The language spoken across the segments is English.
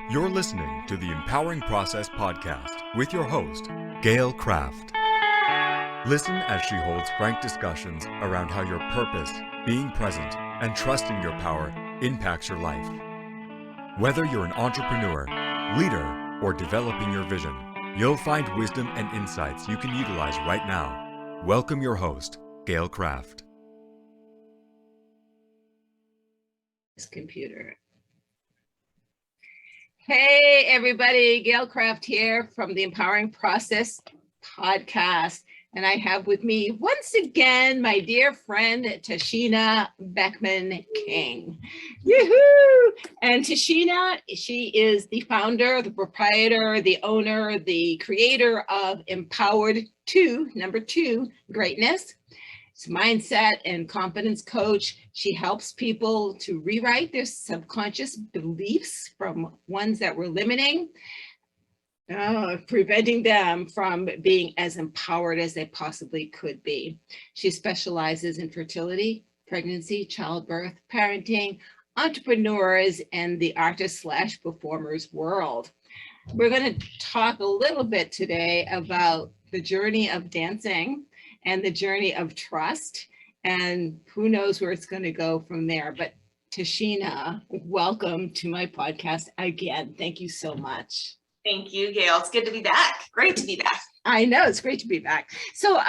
You're listening to the Empowering Process podcast with your host, Gail Kraft. Listen as she holds frank discussions around how your purpose, being present, and trusting your power impacts your life. Whether you're an entrepreneur, leader, or developing your vision, you'll find wisdom and insights you can utilize right now. Welcome your host, Gail Kraft. This computer. Hey, everybody, Gail Kraft here from the Empowering Process podcast. And I have with me once again my dear friend, Tashina Beckmann-King. Yoo-hoo! And Tashina, she is the founder, the proprietor, the owner, the creator of Empowered 2, number 2, Greatness. It's mindset and confidence coach. She helps people to rewrite their subconscious beliefs from ones that were limiting, preventing them from being as empowered as they possibly could be. She specializes in fertility, pregnancy, childbirth, parenting, entrepreneurs, and the artist/performers world. We're going to talk a little bit today about the journey of dancing and the journey of trust, and who knows where it's going to go from there. But Tashina, welcome to my podcast again. Thank you so much. Thank you, Gail. It's good to be back. Great to be back. I know, it's great to be back. So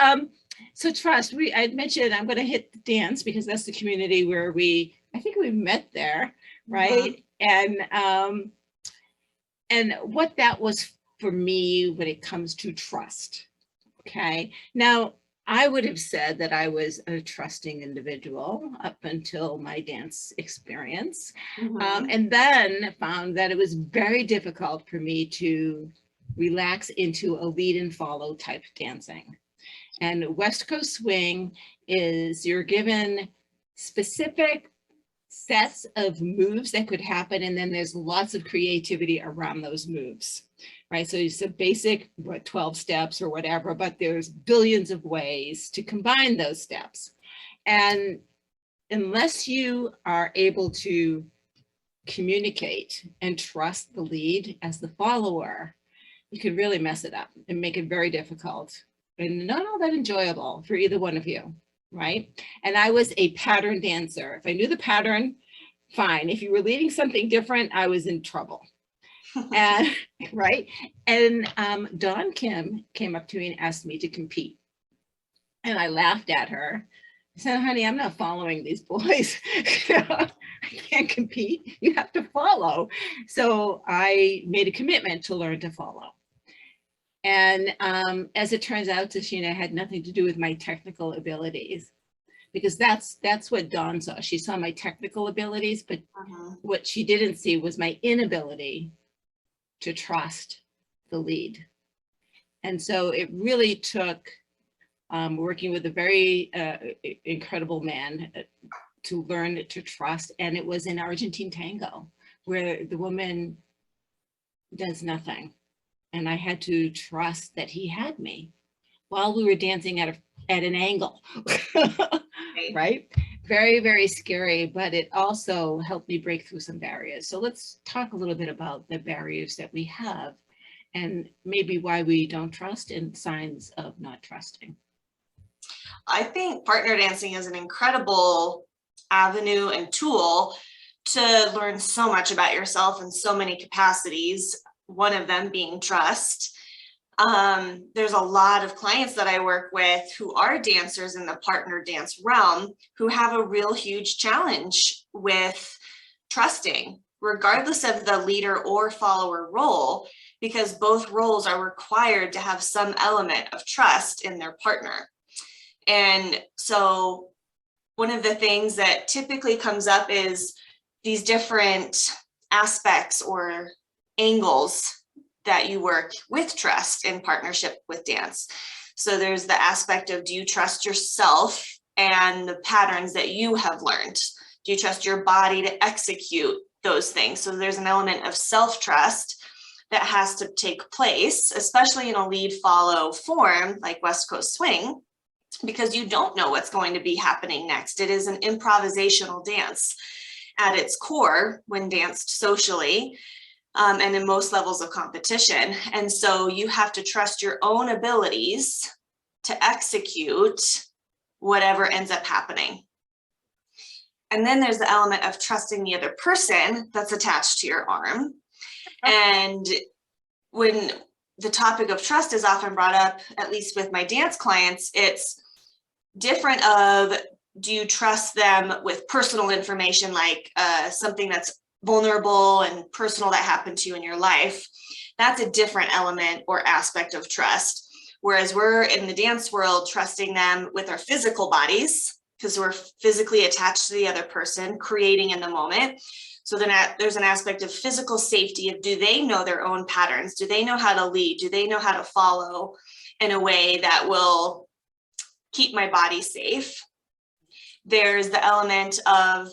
trust, I mentioned I'm going to hit the dance because that's the community where I think we met there, right? Mm-hmm. And what that was for me when it comes to trust. Okay. Now, I would have said that I was a trusting individual up until my dance experience, and then found that it was very difficult for me to relax into a lead and follow type dancing. And West Coast swing is you're given specific sets of moves that could happen, and then there's lots of creativity around those moves. Right, so it's a basic 12 steps or whatever, but there's billions of ways to combine those steps. And unless you are able to communicate and trust the lead as the follower, you could really mess it up and make it very difficult and not all that enjoyable for either one of you, right? And I was a pattern dancer. If I knew the pattern, fine. If you were leading something different, I was in trouble. And right. And Dawn Kim came up to me and asked me to compete. And I laughed at her. I said, honey, I'm not following these boys. I can't compete. You have to follow. So I made a commitment to learn to follow. And as it turns out, Tashina, had nothing to do with my technical abilities, because that's what Dawn saw. She saw my technical abilities, but what she didn't see was my inability to trust the lead. And so it really took working with a very incredible man to learn to trust. And it was an Argentine tango where the woman does nothing. And I had to trust that he had me while we were dancing at an angle, right? Very, very scary, but it also helped me break through some barriers. So let's talk a little bit about the barriers that we have and maybe why we don't trust and signs of not trusting. I think partner dancing is an incredible avenue and tool to learn so much about yourself in so many capacities, one of them being trust. There's a lot of clients that I work with who are dancers in the partner dance realm who have a real huge challenge with trusting, regardless of the leader or follower role, because both roles are required to have some element of trust in their partner. And so one of the things that typically comes up is these different aspects or angles that you work with trust in partnership with dance. So there's the aspect of, do you trust yourself and the patterns that you have learned? Do you trust your body to execute those things? So there's an element of self-trust that has to take place, especially in a lead follow form like West Coast swing, because you don't know what's going to be happening next. It is an improvisational dance at its core when danced socially. and in most levels of competition. And so you have to trust your own abilities to execute whatever ends up happening. And then there's the element of trusting the other person that's attached to your arm. And when the topic of trust is often brought up, at least with my dance clients, it's different of, do you trust them with personal information, like something that's vulnerable and personal that happened to you in your life? That's a different element or aspect of trust. Whereas we're in the dance world trusting them with our physical bodies, because we're physically attached to the other person, creating in the moment. So then there's an aspect of physical safety of, do they know their own patterns? Do they know how to lead? Do they know how to follow in a way that will keep my body safe? There's the element of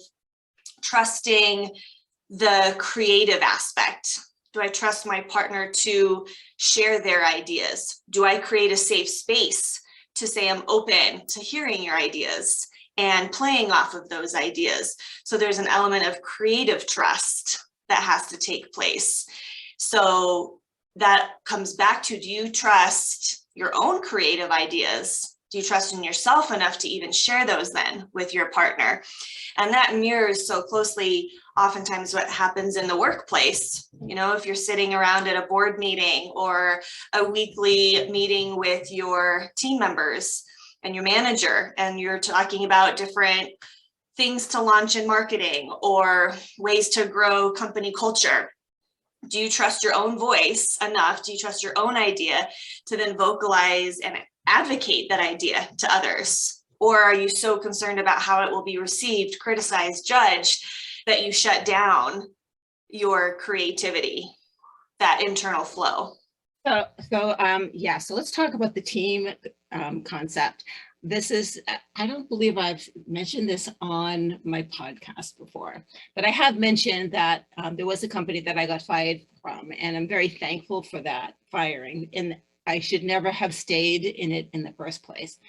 trusting the creative aspect. Do I trust my partner to share their ideas? Do I create a safe space to say I'm open to hearing your ideas and playing off of those ideas? So there's an element of creative trust that has to take place. So that comes back to, do you trust your own creative ideas? Do you trust in yourself enough to even share those then with your partner? And that mirrors so closely oftentimes what happens in the workplace. You know, if you're sitting around at a board meeting or a weekly meeting with your team members and your manager, and you're talking about different things to launch in marketing or ways to grow company culture. Do you trust your own voice enough? Do you trust your own idea to then vocalize and advocate that idea to others? Or are you so concerned about how it will be received, criticized, judged, that you shut down your creativity, that internal flow? So let's talk about the team concept. This is, I don't believe I've mentioned this on my podcast before, but I have mentioned that there was a company that I got fired from, and I'm very thankful for that firing. And I should never have stayed in it in the first place.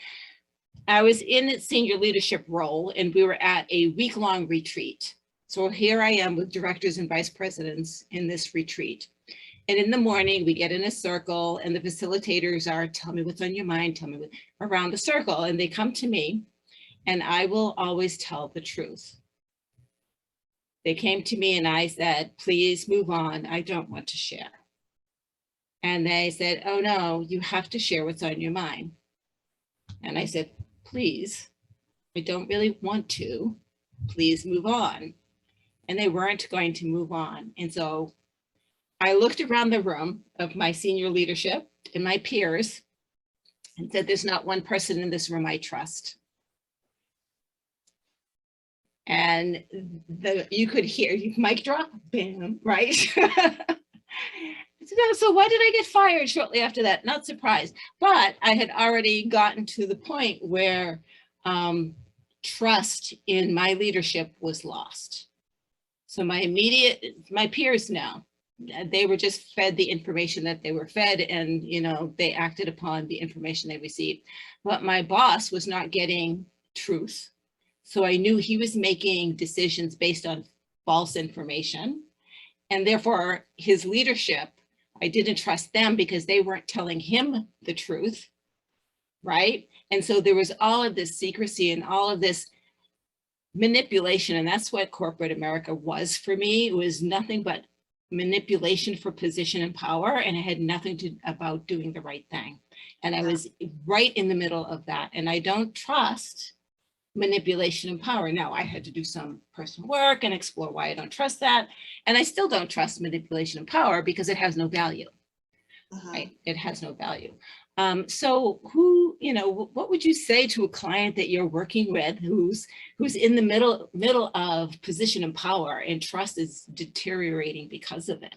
I was in a senior leadership role, and we were at a week-long retreat. So here I am with directors and vice presidents in this retreat. And in the morning, we get in a circle, and the facilitators are, tell me what's on your mind, tell me what, around the circle. And they come to me, and I will always tell the truth. They came to me and I said, please move on. I don't want to share. And they said, oh no, you have to share what's on your mind. And I said, please, I don't really want to. Please move on. And they weren't going to move on. And so I looked around the room of my senior leadership and my peers and said, there's not one person in this room I trust. And you could hear, mic drop, bam, right? So why did I get fired shortly after that? Not surprised, but I had already gotten to the point where trust in my leadership was lost. So my peers now, they were just fed the information that they were fed, and they acted upon the information they received. But my boss was not getting truth. So I knew he was making decisions based on false information. And therefore his leadership, I didn't trust them because they weren't telling him the truth, right? And so there was all of this secrecy and all of this manipulation. And that's what corporate America was for me. It was nothing but manipulation for position and power, and it had nothing to about doing the right thing. And I was right in the middle of that. And I don't trust manipulation and power. Now, I had to do some personal work and explore why I don't trust that. And I still don't trust manipulation and power because it has no value. Right? It has no value. So what would you say to a client that you're working with who's in the middle of position and power, and trust is deteriorating because of it?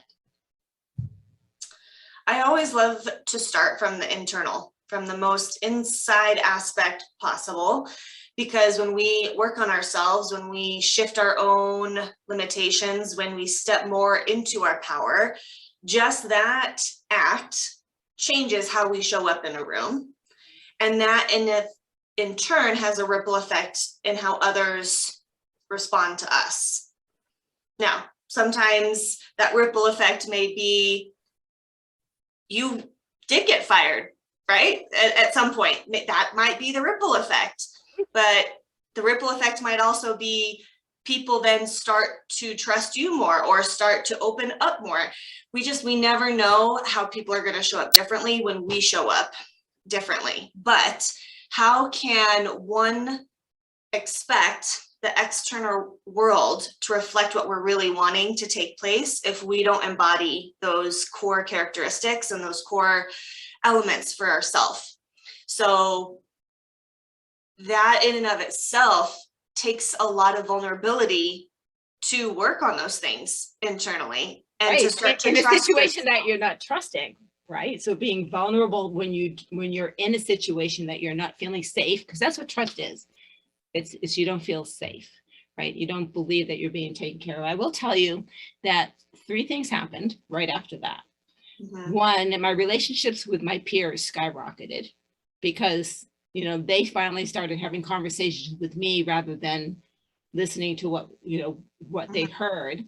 I always love to start from the internal, from the most inside aspect possible, because when we work on ourselves, when we shift our own limitations, when we step more into our power, just that act changes how we show up in a room. And that in turn has a ripple effect in how others respond to us. Now, Sometimes that ripple effect may be you did get fired, right? At some point, that might be the ripple effect. But the ripple effect might also be people then start to trust you more or start to open up more. We never know how people are going to show up differently when we show up differently. But how can one expect the external world to reflect what we're really wanting to take place if we don't embody those core characteristics and those core elements for ourselves? So that in and of itself takes a lot of vulnerability to work on those things internally and to start to in a trust situation that you're not trusting, right? So being vulnerable when you're in a situation that you're not feeling safe, because that's what trust is. It's you don't feel safe, right? You don't believe that you're being taken care of. I will tell you that 3 things happened right after that. Mm-hmm. One, my relationships with my peers skyrocketed because, you know, they finally started having conversations with me rather than listening to what they heard.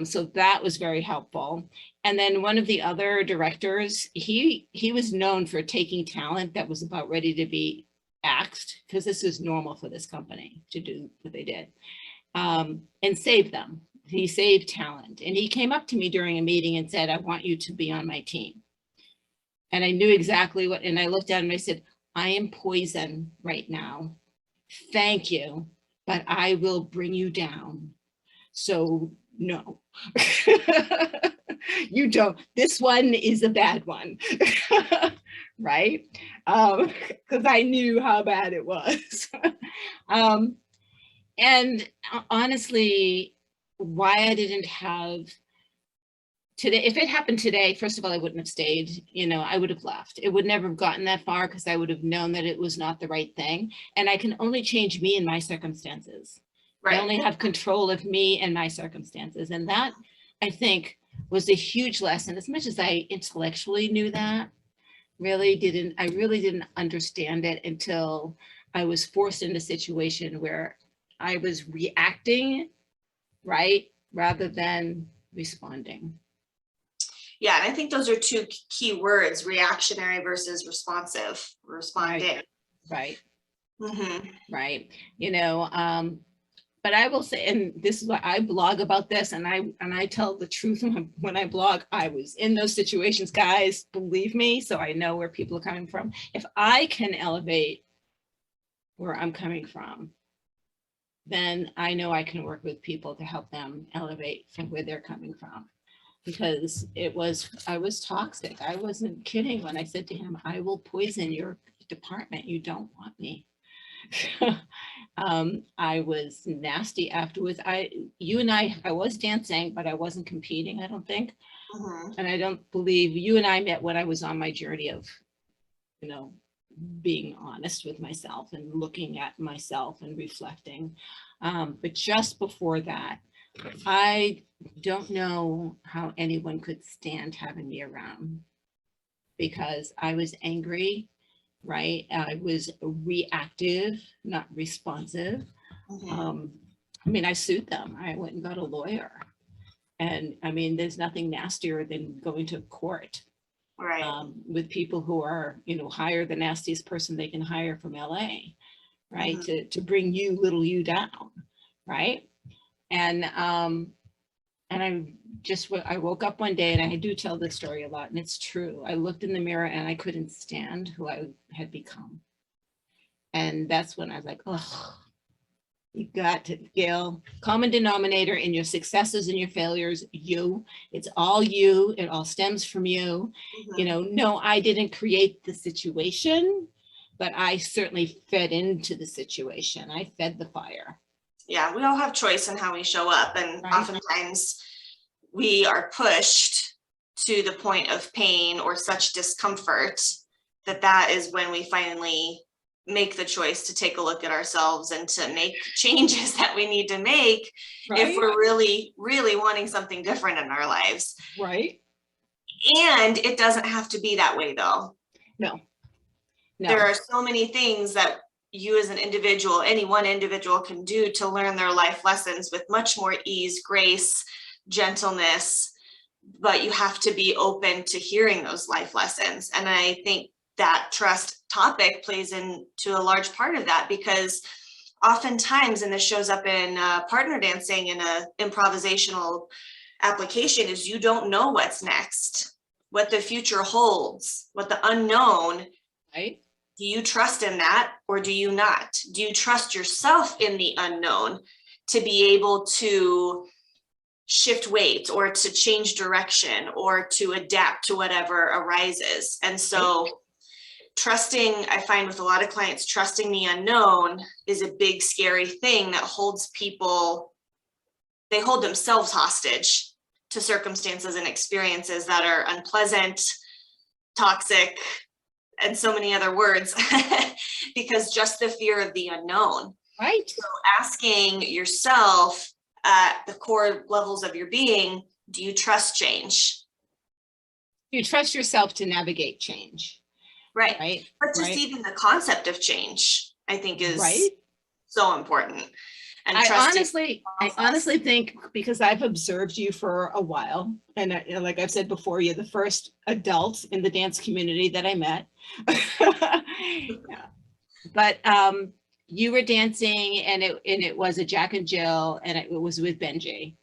So that was very helpful. And then one of the other directors, he was known for taking talent that was about ready to be axed, because this is normal for this company to do what they did, and save them. He saved talent. And he came up to me during a meeting and said, I want you to be on my team. And I knew exactly what, and I looked at him and I said, I am poison right now. Thank you, but I will bring you down. So no, you don't. This one is a bad one, right? Because I knew how bad it was. And honestly, why I didn't have today, if it happened today, first of all, I wouldn't have stayed, you know, I would have left. It would never have gotten that far because I would have known that it was not the right thing. And I can only change me and my circumstances. Right. I only have control of me and my circumstances. And that, I think, was a huge lesson. As much as I intellectually knew that, I really didn't understand it until I was forced into a situation where I was reacting, right, rather than responding. Yeah, and I think those are 2 key words: reactionary versus responsive, responding. Right. Mm-hmm. Right. You know, but I will say, and this is why I blog about this, and I tell the truth when I blog. I was in those situations, guys, believe me, so I know where people are coming from. If I can elevate where I'm coming from, then I know I can work with people to help them elevate from where they're coming from. Because I was toxic. I wasn't kidding when I said to him, I will poison your department. You don't want me. I was nasty afterwards. I was dancing, but I wasn't competing, I don't think. Mm-hmm. And I don't believe you and I met when I was on my journey of, you know, being honest with myself and looking at myself and reflecting. But just before that, I don't know how anyone could stand having me around because I was angry, right? I was reactive, not responsive. Mm-hmm. I mean, I sued them. I went and got a lawyer. And I mean, there's nothing nastier than going to court. Right. With people who are, you know, hire the nastiest person they can hire from LA, right? Mm-hmm. To bring you, little you down, right? And I woke up one day, and I do tell this story a lot, and it's true. I looked in the mirror and I couldn't stand who I had become. And that's when I was like, oh, you got to, Gail, common denominator in your successes and your failures, you. It's all you. It all stems from you. Mm-hmm. You know, no, I didn't create the situation, but I certainly fed into the situation. I fed the fire. Yeah, we all have choice in how we show up. And right. Oftentimes we are pushed to the point of pain or such discomfort that is when we finally make the choice to take a look at ourselves and to make changes that we need to make, right, if we're really, really wanting something different in our lives. Right. And it doesn't have to be that way, though. No. There are so many things that you as an individual, any one individual, can do to learn their life lessons with much more ease, grace, gentleness, but you have to be open to hearing those life lessons. And I think that trust topic plays into a large part of that, because oftentimes, and this shows up in partner dancing in a improvisational application, is you don't know what's next, what the future holds, what the unknown. Right. Do you trust in that, or do you not? Do you trust yourself in the unknown to be able to shift weight or to change direction or to adapt to whatever arises? And so trusting, I find with a lot of clients, trusting the unknown is a big, scary thing that holds people, they hold themselves hostage to circumstances and experiences that are unpleasant, toxic, and so many other words, because just the fear of the unknown. Right. So asking yourself at the core levels of your being, do you trust change? You trust yourself to navigate change. Right. Right. But just even the concept of change, I think, is so important. And I honestly think, because I've observed you for a while, and like I've said before, you're the first adult in the dance community that I met. Yeah. But you were dancing, and it was a Jack and Jill, and it was with Benji.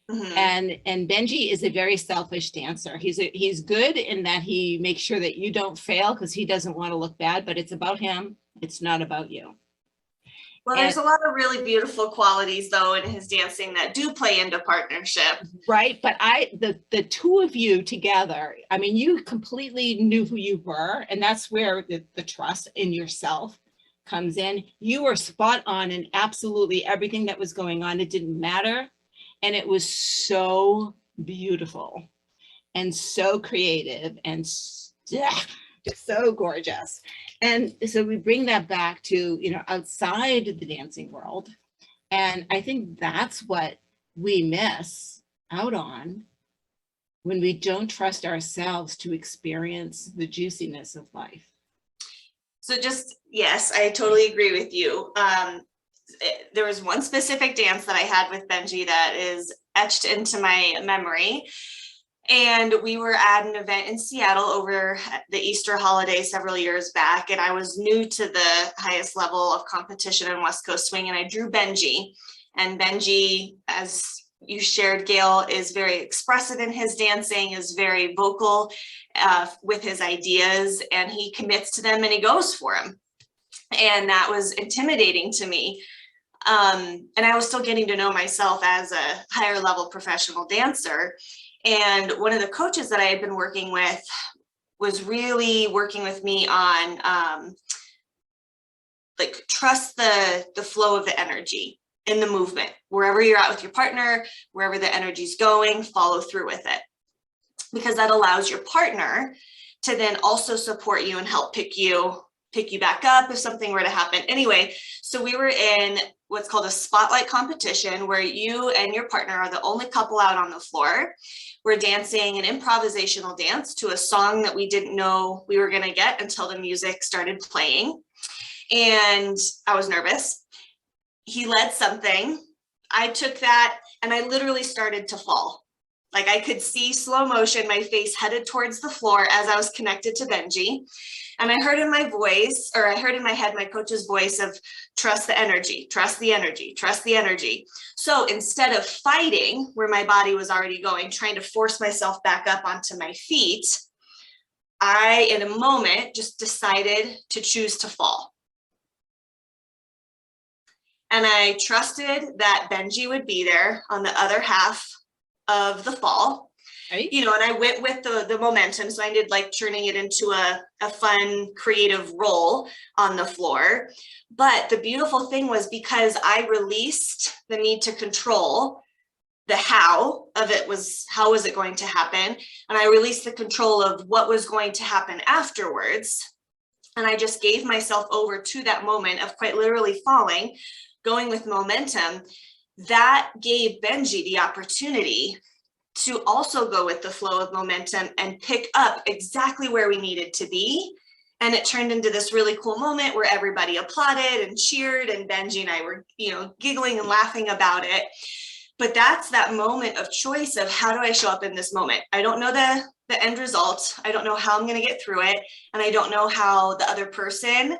Mm-hmm. And Benji is a very selfish dancer. He's good in that he makes sure that you don't fail, because he doesn't want to look bad, but it's about him. It's not about you. Well, there's a lot of really beautiful qualities, though, in his dancing that do play into partnership. Right. But the two of you together, I mean, you completely knew who you were. And that's where the trust in yourself comes in. You were spot on in absolutely everything that was going on. It didn't matter. And it was so beautiful and so creative and so gorgeous. And so we bring that back to, outside the dancing world. And I think that's what we miss out on when we don't trust ourselves to experience the juiciness of life. So yes, I totally agree with you. There was one specific dance that I had with Benji that is etched into my memory. And we were at an event in Seattle over the Easter holiday several years back. And I was new to the highest level of competition in West Coast Swing. And I drew Benji. And Benji, as you shared, Gail, is very expressive in his dancing, is very vocal with his ideas. And he commits to them and he goes for them. And that was intimidating to me. And I was still getting to know myself as a higher level professional dancer. And one of the coaches that I had been working with was really working with me on trust the flow of the energy in the movement. Wherever you're at with your partner, wherever the energy's going, follow through with it. Because that allows your partner to then also support you and help pick you back up if something were to happen. Anyway, so we were in what's called a spotlight competition, where you and your partner are the only couple out on the floor. We're dancing an improvisational dance to a song that we didn't know we were going to get until the music started playing. And I was nervous. He led something. I took that and I literally started to fall. Like, I could see slow motion, my face headed towards the floor as I was connected to Benji. And I heard in my voice, or I heard in my head, my coach's voice of trust the energy, trust the energy, trust the energy. So instead of fighting where my body was already going, trying to force myself back up onto my feet, I, in a moment, just decided to choose to fall. And I trusted that Benji would be there on the other half of the fall. Right. And I went with the momentum. So I ended like turning it into a fun, creative roll on the floor. But the beautiful thing was, because I released the need to control the how of it, was how was it going to happen? And I released the control of what was going to happen afterwards. And I just gave myself over to that moment of quite literally falling, going with momentum. That gave Benji the opportunity to also go with the flow of momentum and pick up exactly where we needed to be. And it turned into this really cool moment where everybody applauded and cheered, and Benji and I were, giggling and laughing about it. But that's that moment of choice of how do I show up in this moment? I don't know the end result. I don't know how I'm going to get through it. And I don't know how the other person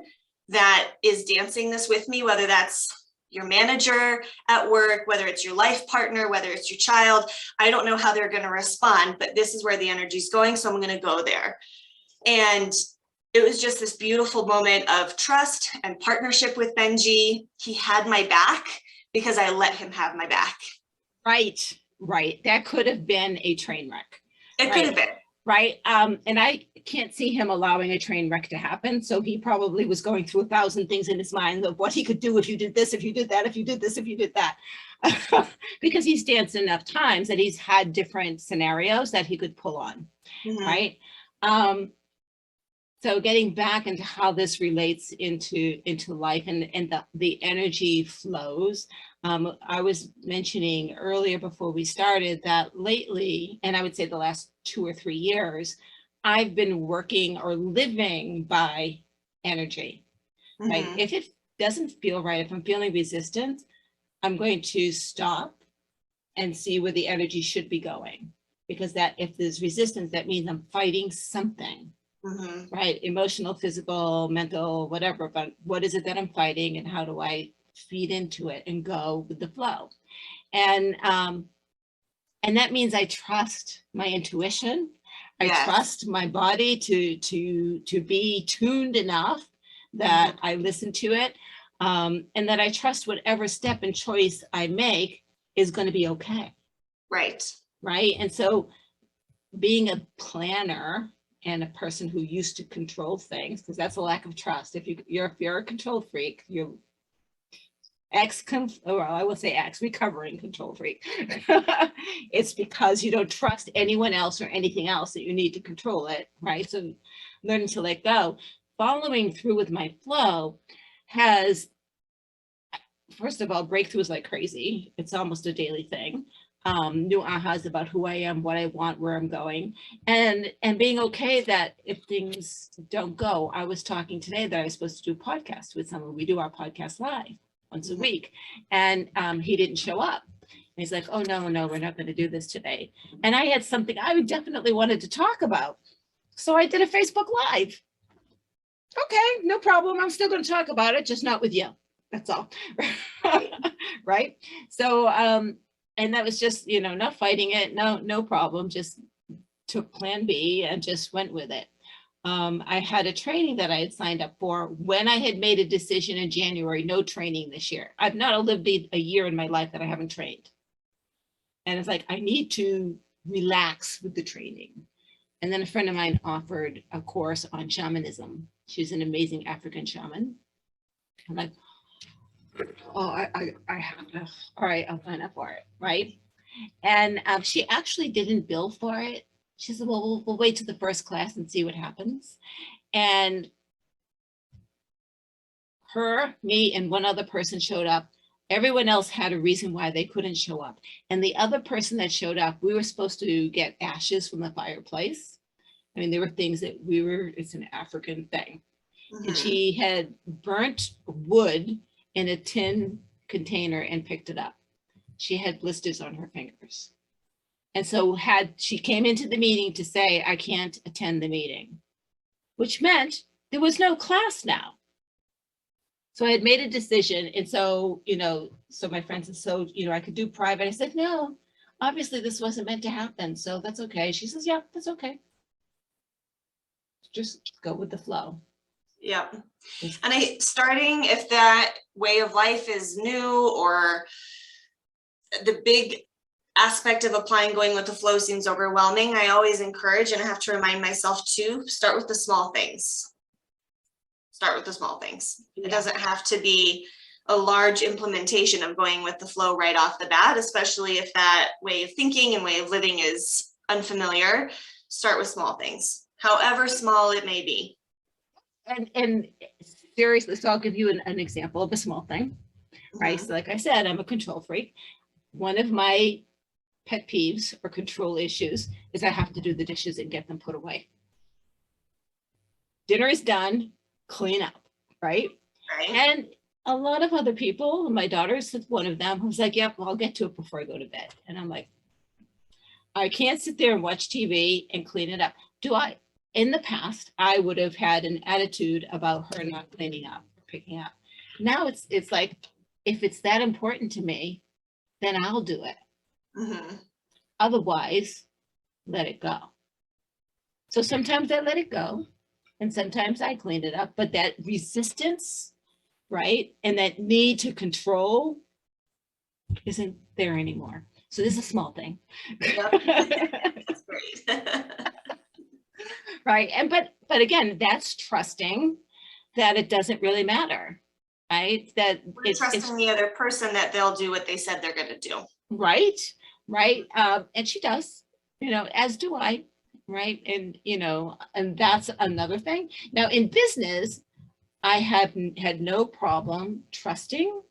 that is dancing this with me, whether that's your manager at work, whether it's your life partner, whether it's your child, I don't know how they're going to respond, but this is where the energy is going. So I'm going to go there. And it was just this beautiful moment of trust and partnership with Benji. He had my back because I let him have my back. Right. That could have been a train wreck. It could have been. Right. And I can't see him allowing a train wreck to happen. So he probably was going through 1,000 things in his mind of what he could do if you did this, if you did that, if you did this, if you did that. Because he's danced enough times that he's had different scenarios that he could pull on. Mm-hmm. Right. So getting back into how this relates into life and the energy flows. I was mentioning earlier before we started that lately, and I would say the last 2 or 3 years, I've been working or living by energy. Mm-hmm. Right? If it doesn't feel right, if I'm feeling resistant, I'm going to stop and see where the energy should be going. Because that if there's resistance, that means I'm fighting something. Mm-hmm. Right? Emotional, physical, mental, whatever. But what is it that I'm fighting, and how do I feed into it and go with the flow? And that means I trust my intuition. I trust my body to be tuned enough that I listen to it, and that I trust whatever step and choice I make is going to be okay. Right. And so being a planner and a person who used to control things, because that's a lack of trust. If you're a control freak, you're recovering control freak. It's because you don't trust anyone else or anything else that you need to control it, right? So learning to let go, following through with my flow has, first of all, breakthroughs like crazy. It's almost a daily thing. New ahas about who I am, what I want, where I'm going, and being okay that if things don't go. I was talking today that I was supposed to do a podcast with someone. We do our podcast live once a week, and he didn't show up. And he's like, oh, no, we're not going to do this today. And I had something I definitely wanted to talk about. So I did a Facebook Live. Okay, no problem. I'm still going to talk about it, just not with you. That's all. Right? So, and that was just, not fighting it. No problem. Just took plan B and just went with it. I had a training that I had signed up for when I had made a decision in January, no training this year. I've not lived a year in my life that I haven't trained. And it's like, I need to relax with the training. And then a friend of mine offered a course on shamanism. She's an amazing African shaman. I'm like, oh, I have to, all right, I'll sign up for it, right? And she actually didn't bill for it. She said, well, we'll wait to the first class and see what happens. And her, me, and one other person showed up. Everyone else had a reason why they couldn't show up. And the other person that showed up, we were supposed to get ashes from the fireplace. I mean, there were things that it's an African thing. Mm-hmm. And she had burnt wood in a tin container and picked it up. She had blisters on her fingers. And so she came into the meeting to say, I can't attend the meeting, which meant there was no class now. So I had made a decision. And so, so my friend said, so, I could do private. I said, no, obviously this wasn't meant to happen. So that's okay. She says, yeah, that's okay. Just go with the flow. Yeah. And starting if that way of life is new, or the big aspect of applying going with the flow seems overwhelming, I always encourage, and I have to remind myself to start with the small things. Start with the small things. Yeah. It doesn't have to be a large implementation of going with the flow right off the bat, especially if that way of thinking and way of living is unfamiliar. Start with small things, however small it may be. And seriously, so I'll give you an example of a small thing, right? Mm-hmm. So like I said, I'm a control freak. One of my pet peeves or control issues is I have to do the dishes and get them put away. Dinner is done, clean up, right? And a lot of other people, my daughter's one of them, who's like, yep, well, I'll get to it before I go to bed. And I'm like, I can't sit there and watch TV and clean it up. In the past, I would have had an attitude about her not cleaning up, or picking up. Now it's like, if it's that important to me, then I'll do it. Mm-hmm. Otherwise, let it go. So sometimes I let it go and sometimes I clean it up, but that resistance, right? And that need to control isn't there anymore. So this is a small thing. Yep. That's great. Right. And but again, that's trusting that it doesn't really matter. Right. That We're trusting the other person that they'll do what they said they're going to do. Right. Right. And she does, as do I. Right. And, and that's another thing. Now in business, I had no problem trusting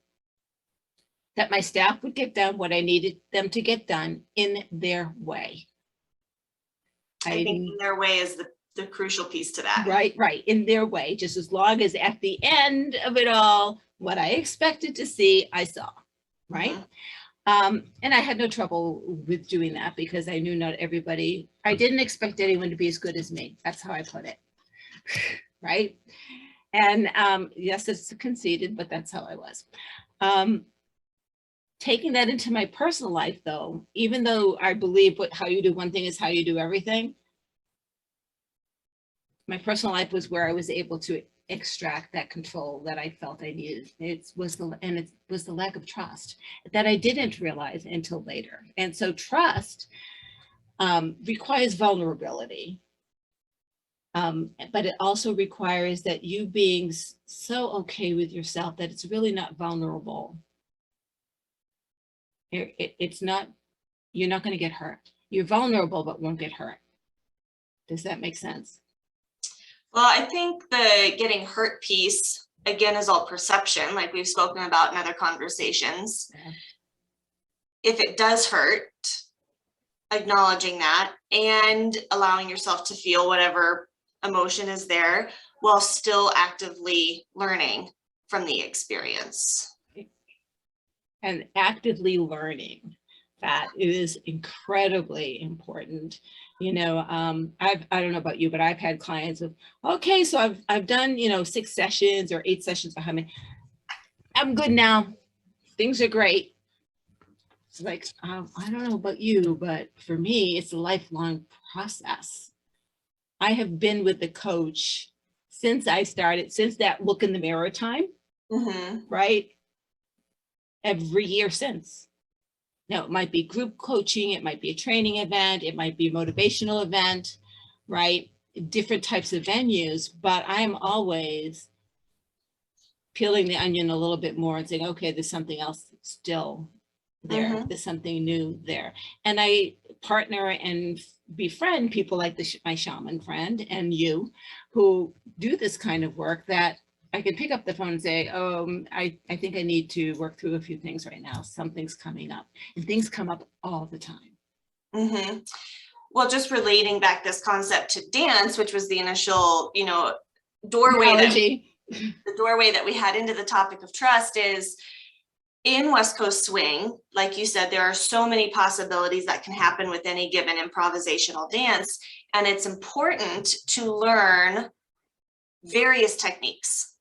that my staff would get done what I needed them to get done in their way. I think in their way is the crucial piece to that. Right. In their way, just as long as at the end of it all, what I expected to see, I saw. Right. Mm-hmm. And I had no trouble with doing that because I knew not everybody, I didn't expect anyone to be as good as me. That's how I put it. Right. And yes, it's conceited, but that's how I was. Taking that into my personal life, though, even though I believe how you do one thing is how you do everything, my personal life was where I was able to extract that control that I felt I needed. It was the lack of trust that I didn't realize until later. And so trust requires vulnerability. But it also requires that you being so okay with yourself that it's really not vulnerable. It's not, you're not going to get hurt. You're vulnerable, but won't get hurt. Does that make sense? Well, I think the getting hurt piece, again, is all perception, like we've spoken about in other conversations. Yeah. If it does hurt, acknowledging that and allowing yourself to feel whatever emotion is there while still actively learning from the experience. And actively learning, that is incredibly important. I don't know about you, but I've had clients of, okay, so I've done, 6 sessions or 8 sessions behind me. I'm good now. Things are great. It's like, I don't know about you, but for me, it's a lifelong process. I have been with the coach since that look in the mirror time, mm-hmm. Right? Every year since. Now, it might be group coaching, it might be a training event, it might be a motivational event, right? Different types of venues, but I'm always peeling the onion a little bit more and saying, okay, there's something else still there. Mm-hmm. There's something new there. And I partner and befriend people like my shaman friend and you who do this kind of work that I can pick up the phone and say, I think I need to work through a few things right now. Something's coming up, and things come up all the time. Mm-hmm. Well, just relating back this concept to dance, which was the initial, doorway that we had into the topic of trust, is in West Coast swing. Like you said, there are so many possibilities that can happen with any given improvisational dance, and it's important to learn various techniques,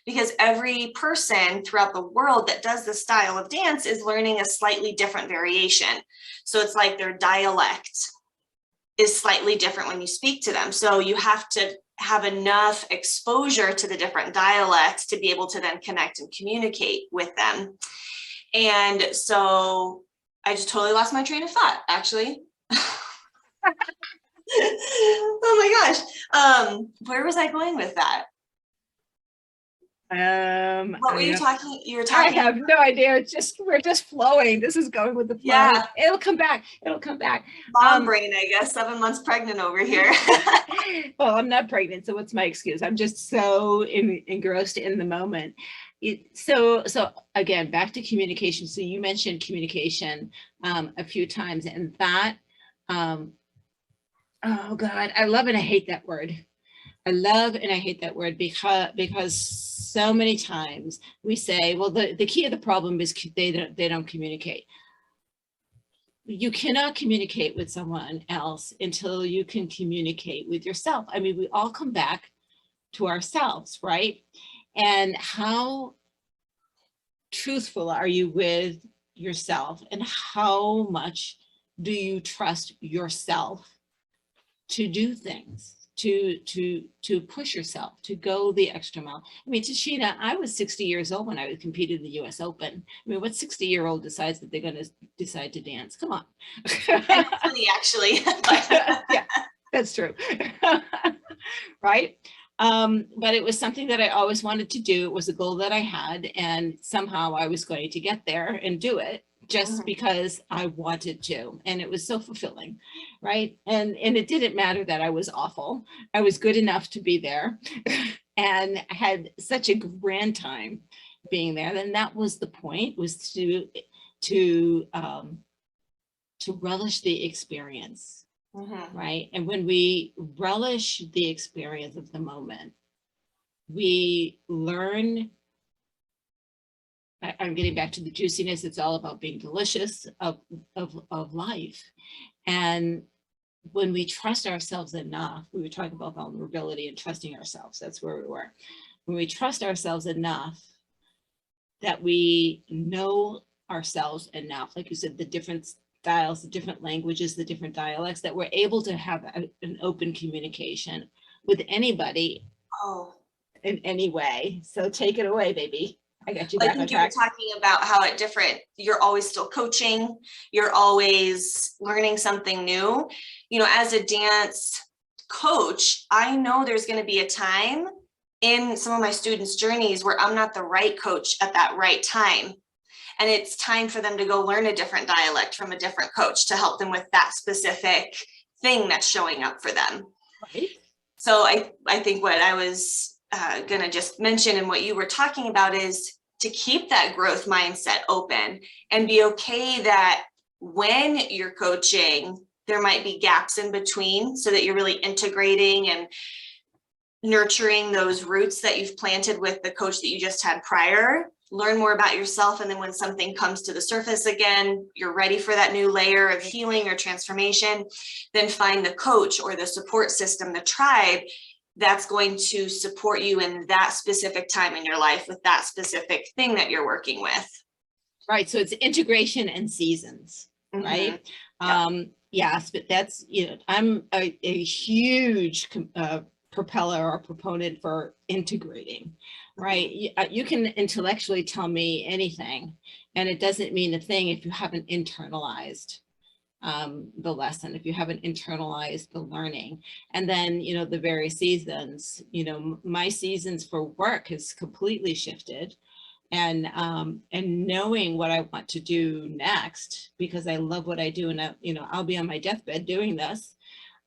because every person throughout the world that does this style of dance is learning a slightly different variation. So it's like their dialect is slightly different when you speak to them. So you have to have enough exposure to the different dialects to be able to then connect and communicate with them. And so I just totally lost my train of thought, actually. Oh my gosh. Where was I going with that? What were you talking? You were talking. I have no idea. We're just flowing. This is going with the flow. Yeah. It'll come back. Mom brain, I guess. 7 months pregnant over here. Well, I'm not pregnant, so what's my excuse? I'm just so engrossed in the moment. So again, back to communication. So you mentioned communication a few times, and that, oh God, I love and I hate that word. I love and I hate that word because so many times we say, well, the key of the problem is they don't communicate. You cannot communicate with someone else until you can communicate with yourself. I mean, we all come back to ourselves, right? And how truthful are you with yourself, and how much do you trust yourself to do things, to push yourself, to go the extra mile? I mean, Tashina, I was 60 years old when I competed in the US Open. I mean, what 60-year-old decides that they're going to decide to dance? Come on. And it's funny, actually. Yeah, that's true. Right. But it was something that I always wanted to do. It was a goal that I had, and somehow I was going to get there and do it just because I wanted to. And it was so fulfilling, right? And it didn't matter that I was awful. I was good enough to be there and I had such a grand time being there. Then that was the point, was to relish the experience. Right. And when we relish the experience of the moment, we learn. I'm getting back to the juiciness. It's all about being delicious of life. And when we trust ourselves enough, we were talking about vulnerability and trusting ourselves. That's where we were. When we trust ourselves enough that we know ourselves enough, like you said, the different styles, the different languages, the different dialects, that we're able to have an open communication with anybody in any way. So take it away, baby. I got you back on track. You were talking about how you're always still coaching, you're always learning something new. You know, as a dance coach, I know there's going to be a time in some of my students' journeys where I'm not the right coach at that right time. And it's time for them to go learn a different dialect from a different coach to help them with that specific thing that's showing up for them. Right. So I think what I was going to just mention and what you were talking about is to keep that growth mindset open and be okay that when you're coaching, there might be gaps in between, so that you're really integrating and nurturing those roots that you've planted with the coach that you just had prior. Learn more about yourself, and then when something comes to the surface again, you're ready for that new layer of healing or transformation, then find the coach or the support system, the tribe, that's going to support you in that specific time in your life with that specific thing that you're working with. Right. So it's integration and seasons, right? Yes, but that's, you know, I'm a huge propeller or proponent for integrating, right? You can intellectually tell me anything, and it doesn't mean a thing if you haven't internalized the lesson, if you haven't internalized the learning. And then, you know, the various seasons, you know, my seasons for work has completely shifted. And knowing what I want to do next, because I love what I do, and you know, I'll be on my deathbed doing this.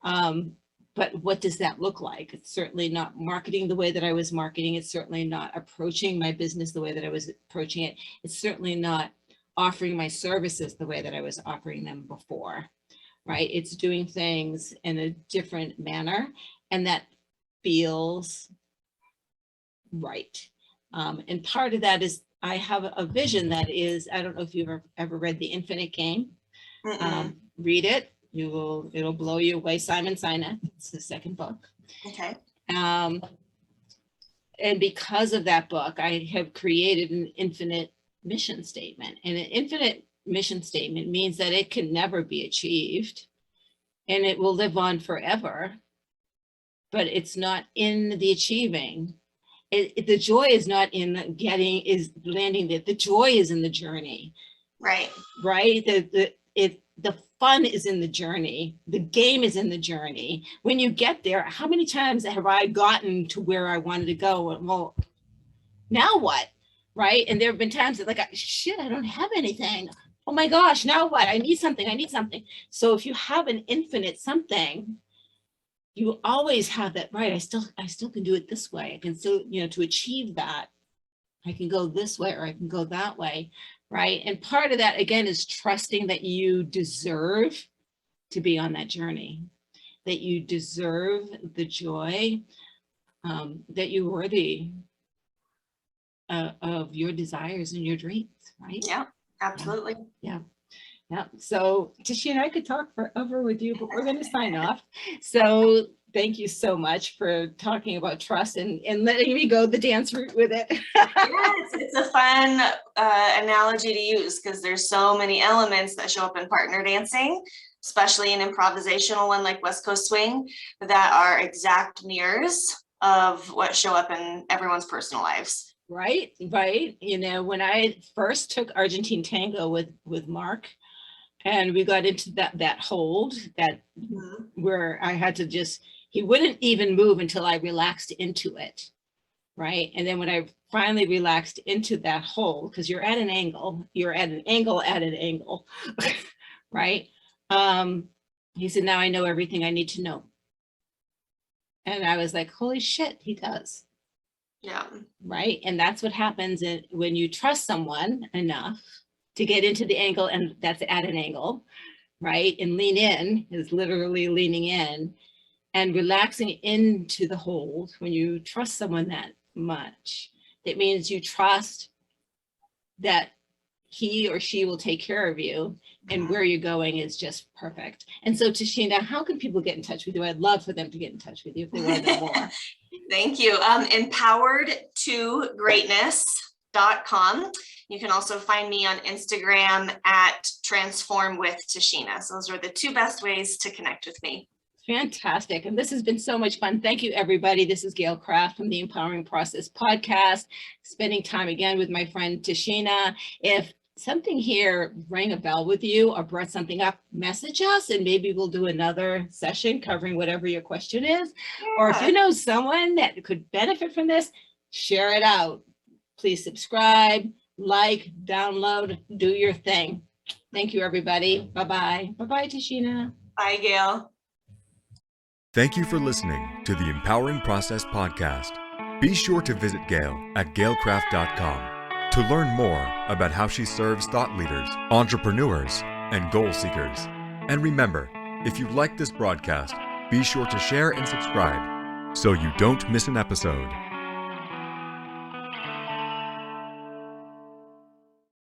But what does that look like? It's certainly not marketing the way that I was marketing. It's certainly not approaching my business the way that I was approaching it. It's certainly not offering my services the way that I was offering them before, right? It's doing things in a different manner, and that feels right. And part of that is I have a vision that is, I don't know if you've ever read The Infinite Game. Read it. It'll blow you away. Simon Sinek, it's the second book. Okay. And because of that book, I have created an infinite mission statement. And an infinite mission statement means that it can never be achieved and it will live on forever, but it's not in the achieving. The joy is not in landing it. The joy is in the journey. Right. Right. The fun is in the journey. The game is in the journey. When you get there, how many times have I gotten to where I wanted to go? Well, now what? Right. And there have been times that, like, shit, I don't have anything. Oh my gosh, now what? I need something. So if you have an infinite something, you always have that, right? I still can do it this way. I can still, you know, to achieve that, I can go this way or I can go that way, right? And part of that, again, is trusting that you deserve to be on that journey, that you deserve the joy, that you're worthy of your desires and your dreams, right? Yeah, absolutely. Yeah. So Tashina, I could talk forever with you, but we're going to sign off. So thank you so much for talking about trust and letting me go the dance route with it. Yeah, it's a fun analogy to use because there's so many elements that show up in partner dancing, especially an improvisational one like West Coast Swing, that are exact mirrors of what show up in everyone's personal lives. Right. You know, when I first took Argentine Tango with Mark, and we got into that hold that where I had to he wouldn't even move until I relaxed into it. Right. And then when I finally relaxed into that hold, because you're at an angle, right? He said, now I know everything I need to know. And I was like, holy shit, he does. Yeah. Right. And that's what happens when you trust someone enough to get into the angle, and that's at an angle, right? And lean in is literally leaning in and relaxing into the hold. When you trust someone that much, it means you trust that he or she will take care of you, and where you're going is just perfect. And so Tashina, how can people get in touch with you? I'd love for them to get in touch with you if they want to know more. Thank you. Empowered2greatness.com. You can also find me on Instagram at Transform with Tashina. So those are the two best ways to connect with me. Fantastic. And this has been so much fun. Thank you, everybody. This is Gail Kraft from the Empowering Process podcast, spending time again with my friend Tashina. If something here rang a bell with you or brought something up, message us and maybe we'll do another session covering whatever your question is. Yeah. Or if you know someone that could benefit from this, share it out. Please subscribe, like, download, do your thing. Thank you, everybody. Bye-bye. Bye-bye, Tashina. Bye, Gail. Thank you for listening to the Empowering Process podcast. Be sure to visit Gail at gailcraft.com to learn more about how she serves thought leaders, entrepreneurs, and goal seekers. And remember, if you like this broadcast, be sure to share and subscribe so you don't miss an episode.